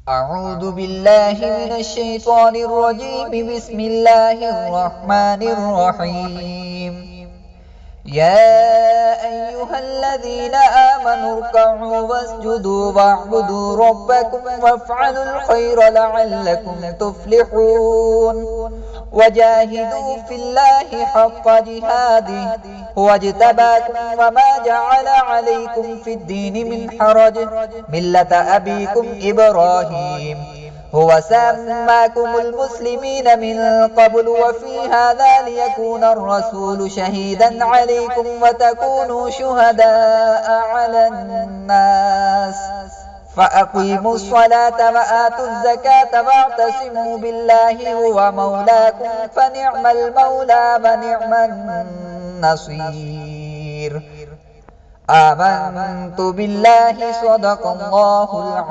أعوذ بالله من الشيطان الرجيم. بسم الله الرحمن الرحيم. يا أيها الذين آمنوا اركعوا واسجدوا واعبدوا ربكم وافعلوا الخير لعلكم تفلحون. وجاهدوا في الله حق جهاده هو اجتباكم وما جعل عليكم في الدين من حرج ملة أبيكم إبراهيم هو سماكم المسلمين من قبل وفي هذا ليكون الرسول شهيدا عليكم وتكونوا شهداء على الناس فأقيموا الصلاة وآتوا الزكاة واعتصموا بالله هو مولاكم فنعم المولى ونعم النصير. آمنت بالله صدق الله العظيم.